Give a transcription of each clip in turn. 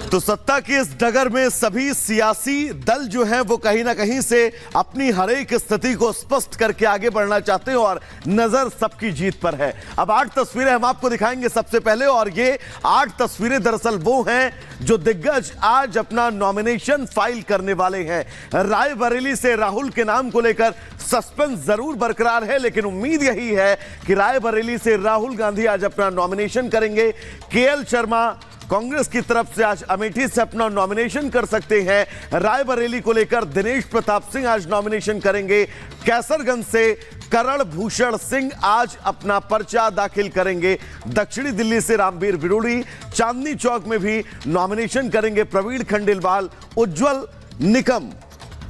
तो सत्ता की इस डगर में सभी सियासी दल जो हैं वो कहीं ना कहीं से अपनी हर एक स्थिति को स्पष्ट करके आगे बढ़ना चाहते हैं और नजर सबकी जीत पर है। अब 8 तस्वीरें हम आपको दिखाएंगे सबसे पहले, और ये 8 तस्वीरें दरअसल वो हैं जो दिग्गज आज अपना नॉमिनेशन फाइल करने वाले हैं। रायबरेली से राहुल के नाम को लेकर सस्पेंस जरूर बरकरार है, लेकिन उम्मीद यही है कि रायबरेली से राहुल गांधी आज अपना नॉमिनेशन करेंगे। केएल शर्मा कांग्रेस की तरफ से आज अमेठी से अपना नॉमिनेशन कर सकते हैं। रायबरेली को लेकर दिनेश प्रताप सिंह आज नॉमिनेशन करेंगे। कैसरगंज से करण भूषण सिंह आज अपना पर्चा दाखिल करेंगे। दक्षिणी दिल्ली से रामवीर विरोड़ी, चांदनी चौक में भी नॉमिनेशन करेंगे प्रवीण खंडेलवाल। उज्जवल निकम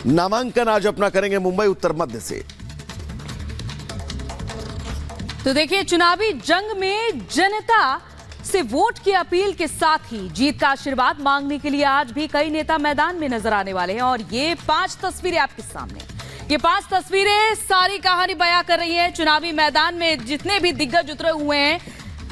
नामांकन आज अपना करेंगे मुंबई उत्तर मध्य से। तो देखिए, चुनावी जंग में जनता से वोट की अपील के साथ ही जीत का आशीर्वाद मांगने के लिए आज भी कई नेता मैदान में नजर आने वाले हैं। और ये 5 तस्वीरें आपके सामने, ये 5 तस्वीरें सारी कहानी बयां कर रही है चुनावी मैदान में जितने भी दिग्गज उतरे हुए हैं।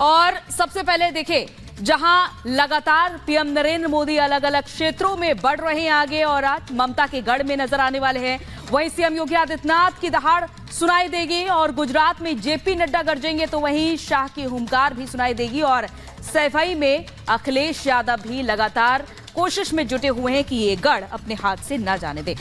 और सबसे पहले देखिए, जहां लगातार पीएम नरेंद्र मोदी अलग अलग क्षेत्रों में बढ़ रहे हैं आगे और आज ममता के गढ़ में नजर आने वाले हैं, वहीं सीएम योगी आदित्यनाथ की दहाड़ सुनाई देगी। और गुजरात में जेपी नड्डा गरजेंगे तो वहीं शाह की हुंकार भी सुनाई देगी। और सैफई में अखिलेश यादव भी लगातार कोशिश में जुटे हुए हैं कि ये गढ़ अपने हाथ से न जाने दे।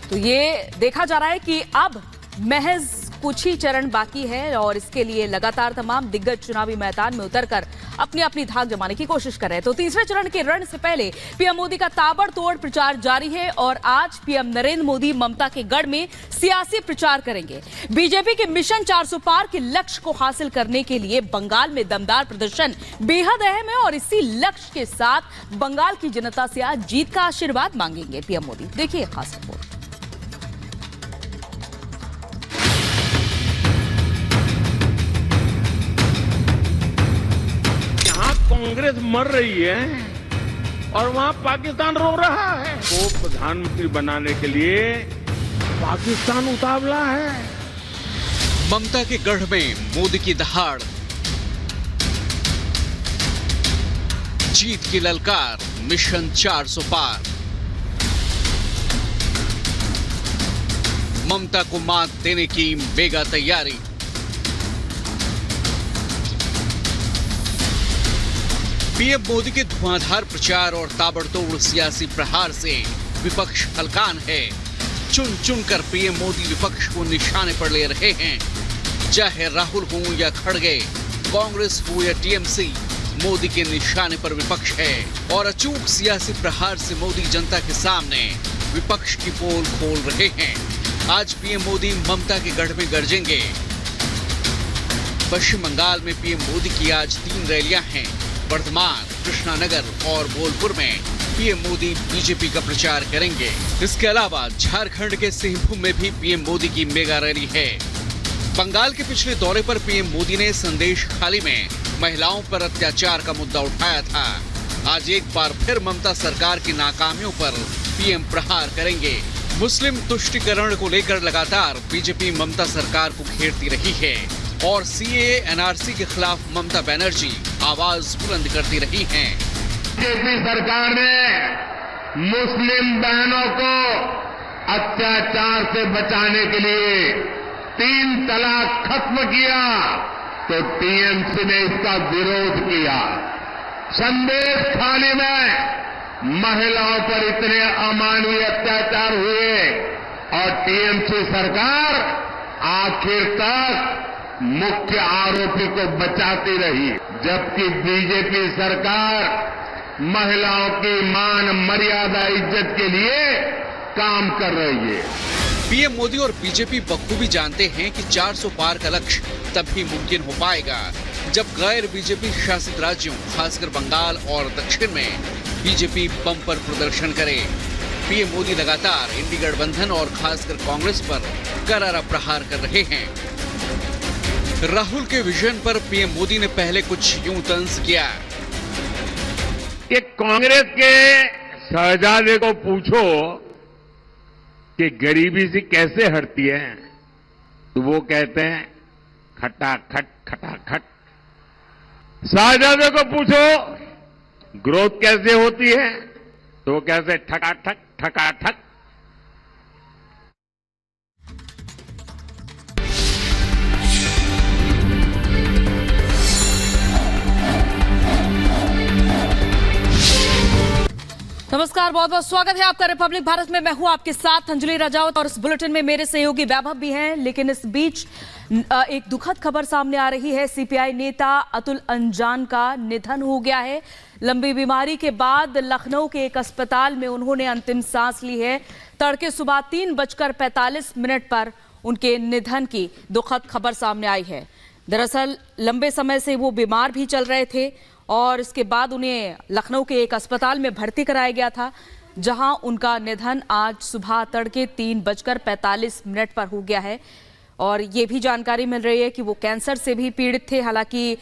तो ये देखा जा रहा है कि अब महज कुछ ही चरण बाकी है और इसके लिए लगातार तमाम दिग्गज चुनावी मैदान में उतरकर अपनी अपनी धाक जमाने की कोशिश कर रहे हैं। तो तीसरे चरण के रण से पहले पीएम मोदी का ताबड़तोड़ प्रचार जारी है और आज पीएम नरेंद्र मोदी ममता के गढ़ में सियासी प्रचार करेंगे। बीजेपी के मिशन 400 पार के लक्ष्य को हासिल करने के लिए बंगाल में दमदार प्रदर्शन बेहद अहम है और इसी लक्ष्य के साथ बंगाल की जनता से आज जीत का आशीर्वाद मांगेंगे पीएम मोदी। देखिए खास रिपोर्ट। कांग्रेस मर रही है और वहां पाकिस्तान रो रहा है। वो प्रधानमंत्री बनाने के लिए पाकिस्तान उतावला है। ममता के गढ़ में मोदी की दहाड़, जीत की ललकार, मिशन 400 पार। ममता को मात देने की मेगा तैयारी। पीएम मोदी के धुआंधार प्रचार और ताबड़तोड़ सियासी प्रहार से विपक्ष हलकान है। चुन चुन कर पीएम मोदी विपक्ष को निशाने पर ले रहे हैं। चाहे राहुल हो या खड़गे, कांग्रेस हो या टीएमसी, मोदी के निशाने पर विपक्ष है। और अचूक सियासी प्रहार से मोदी जनता के सामने विपक्ष की पोल खोल रहे हैं। आज पीएम मोदी ममता के गढ़ में गरजेंगे। पश्चिम बंगाल में पीएम मोदी की आज 3 रैलियां हैं। वर्धमान, कृष्णानगर और बोलपुर में पीएम मोदी बीजेपी का प्रचार करेंगे। इसके अलावा झारखंड के सिंहभूम में भी पीएम मोदी की मेगा रैली है। बंगाल के पिछले दौरे पर पीएम मोदी ने संदेश खाली में महिलाओं पर अत्याचार का मुद्दा उठाया था। आज एक बार फिर ममता सरकार की नाकामियों पर पीएम प्रहार करेंगे। मुस्लिम तुष्टीकरण को लेकर लगातार बीजेपी ममता सरकार को घेरती रही है और सीएए एनआरसी के खिलाफ ममता बनर्जी आवाज बुलंद करती रही हैं। बीजेपी सरकार ने मुस्लिम बहनों को अत्याचार से बचाने के लिए 3 तलाक खत्म किया तो टीएमसी ने इसका विरोध किया। संदेश थाली में महिलाओं पर इतने अमानवीय अत्याचार हुए और टीएमसी सरकार आखिर तक मुख्य आरोपी को बचाती रही, जबकि बीजेपी सरकार महिलाओं की मान मर्यादा इज्जत के लिए काम कर रही है। पीएम मोदी और बीजेपी बखूबी जानते हैं कि 400 पार का लक्ष्य तभी मुमकिन हो पाएगा जब गैर बीजेपी शासित राज्यों, खासकर बंगाल और दक्षिण में बीजेपी बम्पर प्रदर्शन करे। पीएम मोदी लगातार इंडी गठबंधन और खासकर कांग्रेस पर करारा प्रहार कर रहे हैं। राहुल के विजन पर पीएम मोदी ने पहले कुछ यूं तंज किया कि कांग्रेस के शहजादे को पूछो कि गरीबी से कैसे हटती है, तो वो कहते हैं खटाखट खटाखट। साहबजादे को पूछो ग्रोथ कैसे होती है, तो वो कैसे ठकाठक ठकाठक। नमस्कार, बहुत बहुत स्वागत है आपका रिपब्लिक भारत में। मैं हूं आपके साथ अंजलि राजावत और इस बुलेटिन में मेरे सहयोगी वैभव भी हैं। लेकिन इस बीच एक दुखद खबर सामने आ रही है। सीपीआई नेता अतुल अंजान का निधन हो गया है। लंबी बीमारी के बाद लखनऊ के एक अस्पताल में उन्होंने अंतिम सांस ली है। तड़के सुबह 3:45 पर उनके निधन की दुखद खबर सामने आई है। दरअसल लंबे समय से वो बीमार भी चल रहे थे और इसके बाद उन्हें लखनऊ के एक अस्पताल में भर्ती कराया गया था, जहां उनका निधन आज सुबह तड़के 3:45 पर हो गया है। और ये भी जानकारी मिल रही है कि वो कैंसर से भी पीड़ित थे। हालांकि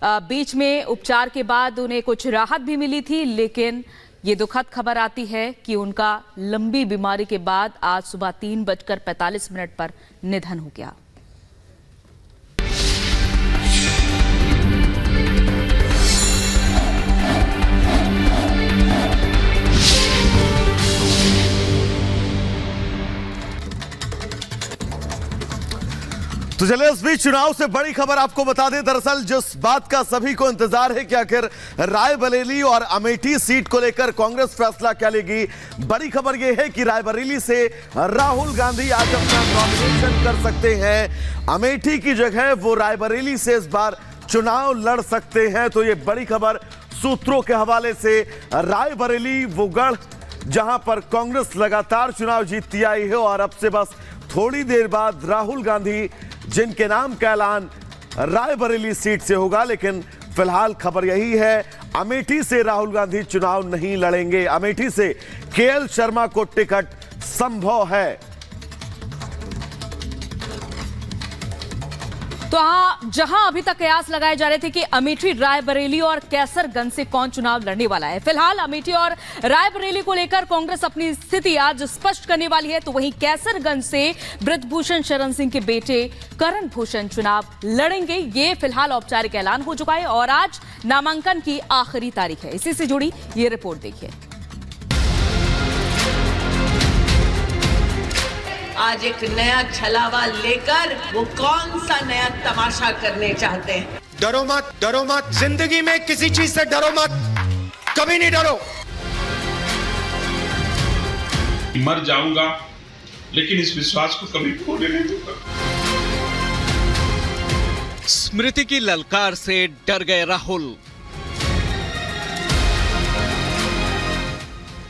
बीच में उपचार के बाद उन्हें कुछ राहत भी मिली थी, लेकिन ये दुखद खबर आती है कि उनका लंबी बीमारी के बाद आज सुबह 3:45 पर निधन हो गया। तो चलिए इस बीच चुनाव से बड़ी खबर आपको बता दें। दरअसल जिस बात का सभी को इंतजार है कि आखिर रायबरेली और अमेठी सीट को लेकर कांग्रेस फैसला क्या लेगी, बड़ी खबर यह है कि रायबरेली से राहुल गांधी आज अपना नॉमिनेशन कर सकते हैं। अमेठी की जगह वो रायबरेली से इस बार चुनाव लड़ सकते हैं। तो ये बड़ी खबर सूत्रों के हवाले से। रायबरेली वो गढ़ जहां पर कांग्रेस लगातार चुनाव जीतती आई है और अब से बस थोड़ी देर बाद राहुल गांधी जिनके नाम का ऐलान रायबरेली सीट से होगा। लेकिन फिलहाल खबर यही है, अमेठी से राहुल गांधी चुनाव नहीं लड़ेंगे। अमेठी से केएल शर्मा को टिकट संभव है। तो हाँ, जहां अभी तक कयास लगाए जा रहे थे कि अमेठी, रायबरेली और कैसरगंज से कौन चुनाव लड़ने वाला है, फिलहाल अमेठी और रायबरेली को लेकर कांग्रेस अपनी स्थिति आज स्पष्ट करने वाली है। तो वहीं कैसरगंज से बृजभूषण शरण सिंह के बेटे करण भूषण चुनाव लड़ेंगे। ये फिलहाल औपचारिक ऐलान हो चुका है और आज नामांकन की आखिरी तारीख है। इसी से जुड़ी ये रिपोर्ट देखिए। आज एक नया छलावा लेकर वो कौन सा नया तमाशा करने चाहते हैं। डरो मत, डरो मत, जिंदगी में किसी चीज से डरो मत, कभी नहीं डरो। मर जाऊंगा लेकिन इस विश्वास को कभी खोने नहीं दूंगा। स्मृति की ललकार से डर गए राहुल।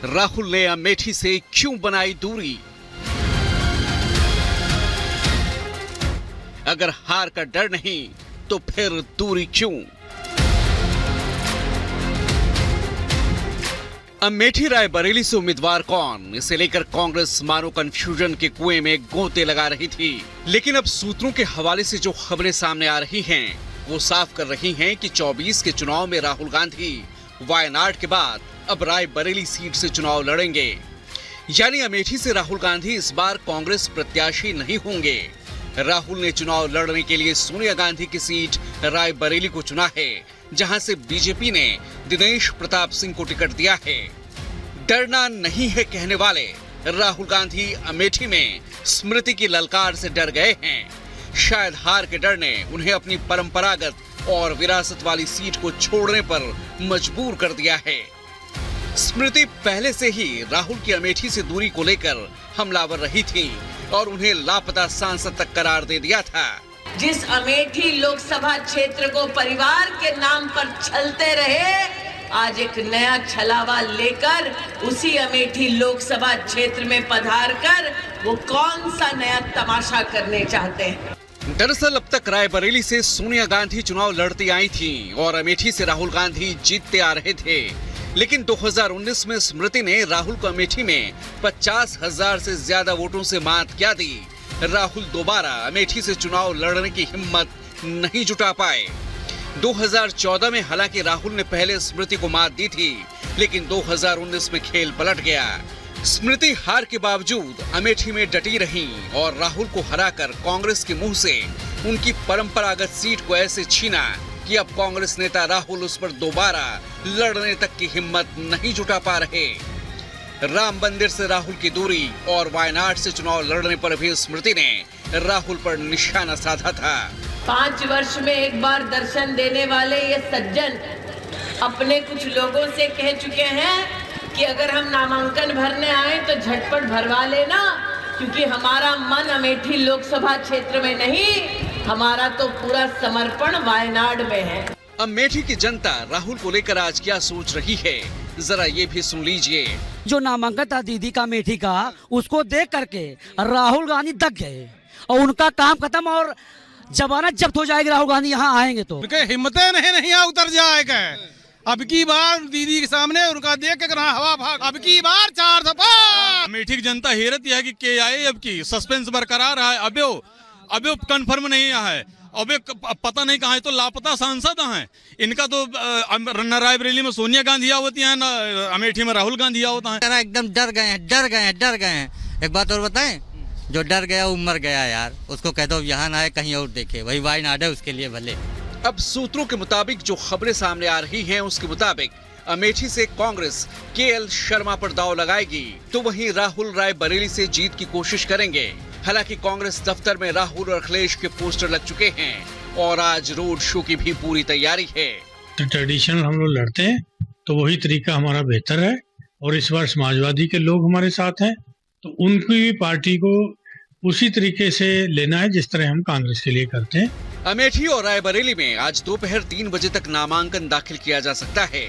राहुल ने अमेठी से क्यों बनाई दूरी? अगर हार का डर नहीं तो फिर दूरी क्यों? अमेठी रायबरेली से उम्मीदवार कौन, इसे लेकर कांग्रेस मानो कंफ्यूजन के कुएं में गोते लगा रही थी। लेकिन अब सूत्रों के हवाले से जो खबरें सामने आ रही हैं, वो साफ कर रही हैं कि 24 के चुनाव में राहुल गांधी वायनाड के बाद अब रायबरेली सीट से चुनाव लड़ेंगे। यानी अमेठी से राहुल गांधी इस बार कांग्रेस प्रत्याशी नहीं होंगे। राहुल ने चुनाव लड़ने के लिए सोनिया गांधी की सीट रायबरेली को चुना है, जहां से बीजेपी ने दिनेश प्रताप सिंह को टिकट दिया है। डरना नहीं है कहने वाले राहुल गांधी अमेठी में स्मृति की ललकार से डर गए हैं। शायद हार के डर ने उन्हें अपनी परंपरागत और विरासत वाली सीट को छोड़ने पर मजबूर कर दिया है। स्मृति पहले से ही राहुल की अमेठी से दूरी को लेकर हमलावर रही थी और उन्हें लापता सांसद तक करार दे दिया था। जिस अमेठी लोकसभा क्षेत्र को परिवार के नाम पर छलते रहे, आज एक नया छलावा लेकर उसी अमेठी लोकसभा क्षेत्र में पधार कर वो कौन सा नया तमाशा करने चाहते हैं। दरअसल अब तक रायबरेली से सोनिया गांधी चुनाव लड़ती आई थी और अमेठी से राहुल गांधी जीतते आ रहे थे। लेकिन 2019 में स्मृति ने राहुल को अमेठी में 50,000 से ज्यादा वोटों से मात क्या दी। राहुल दोबारा अमेठी से चुनाव लड़ने की हिम्मत नहीं जुटा पाए। 2014 में हालांकि राहुल ने पहले स्मृति को मात दी थी, लेकिन 2019 में खेल पलट गया। स्मृति हार के बावजूद अमेठी में डटी रहीं और राहुल को हराकर कांग्रेस के मुंह से उनकी परंपरागत सीट को ऐसे छीना कि अब कांग्रेस नेता राहुल उस पर दोबारा लड़ने तक की हिम्मत नहीं जुटा पा रहे। राम मंदिर से राहुल की दूरी और वायनाड से चुनाव लड़ने पर भी स्मृति ने राहुल पर निशाना साधा था। 5 वर्ष में एक बार दर्शन देने वाले ये सज्जन अपने कुछ लोगों से कह चुके हैं कि अगर हम नामांकन भरने आए तो झटपट भरवा लेना, क्योंकि हमारा मन अमेठी लोकसभा क्षेत्र में नहीं, हमारा तो पूरा समर्पण वायनाड में है। अमेठी की जनता राहुल को लेकर आज क्या सोच रही है, जरा ये भी सुन लीजिए। जो नामांकन था दीदी का अमेठी का, उसको देख करके राहुल गांधी दग गए और उनका काम खत्म और जमानत जब्त हो जाएगी। राहुल गांधी यहाँ आएंगे तो हिम्मतें नहीं यहाँ उतर जाएगा। अब की बार दीदी के सामने उनका देख के हवा भाग, अब की बार 4 दफा। अमेठी की जनता हैरत है कि के आए, अब की सस्पेंस बरकरार है। अबे कंफर्म नहीं है, अबे पता नहीं कहाँ है, तो लापता सांसद हैं। इनका तो न रायबरेली में सोनिया गांधी होती है, न अमेठी में राहुल गांधी होता है। एकदम डर गए हैं। एक बात और बताएं, जो डर गया वो मर गया यार। उसको कह दो यहाँ ना आए, कहीं और देखे, वही वायनाड है उसके लिए भले। अब सूत्रों के मुताबिक जो खबरें सामने आ रही हैं, उसके मुताबिक अमेठी से कांग्रेस केएल शर्मा पर दांव लगाएगी, तो वहीं राहुल रायबरेली से जीत की कोशिश करेंगे। हालांकि कांग्रेस दफ्तर में राहुल और अखिलेश के पोस्टर लग चुके हैं और आज रोड शो की भी पूरी तैयारी है। ट्रेडिशनल हम लोग लड़ते हैं तो वही तरीका हमारा बेहतर है, और इस बार समाजवादी के लोग हमारे साथ हैं, तो उनकी पार्टी को उसी तरीके से लेना है जिस तरह हम कांग्रेस के लिए करते हैं। अमेठी और रायबरेली में आज दोपहर 3 बजे तक नामांकन दाखिल किया जा सकता है।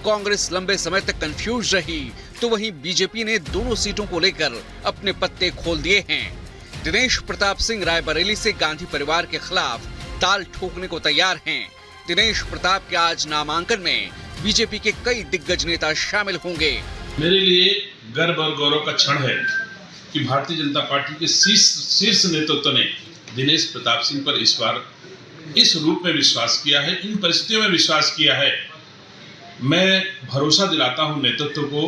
कांग्रेस लंबे समय तक कंफ्यूज रही, तो वहीं बीजेपी ने दोनों सीटों को लेकर अपने पत्ते खोल दिए हैं। दिनेश प्रताप सिंह रायबरेली से गांधी परिवार के खिलाफ ताल ठोकने को तैयार हैं। दिनेश प्रताप के आज नामांकन में बीजेपी के कई दिग्गज नेता शामिल होंगे। मेरे लिए गर्व और गौरव का क्षण है कि भारतीय जनता पार्टी के शीर्ष नेतृत्व ने दिनेश प्रताप सिंह पर इस बार इस रूप में विश्वास किया है, इन परिस्थितियों में विश्वास किया है। मैं भरोसा दिलाता हूं नेतृत्व को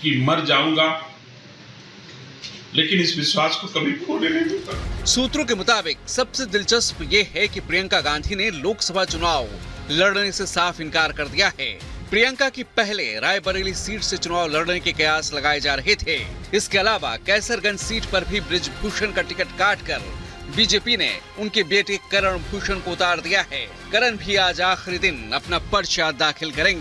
कि मर जाऊंगा, लेकिन इस विश्वास को कभी खोने नहीं दूंगा। सूत्रों के मुताबिक सबसे दिलचस्प ये है कि प्रियंका गांधी ने लोकसभा चुनाव लड़ने से साफ इनकार कर दिया है। प्रियंका की पहले रायबरेली सीट से चुनाव लड़ने के कयास लगाए जा रहे थे। इसके अलावा कैसरगंज सीट पर भी बृजभूषण का टिकट काटकर बीजेपी ने उनके बेटे करण भूषण को उतार दिया है। करण भी आज आखिरी दिन अपना पर्चा दाखिल करेंगे।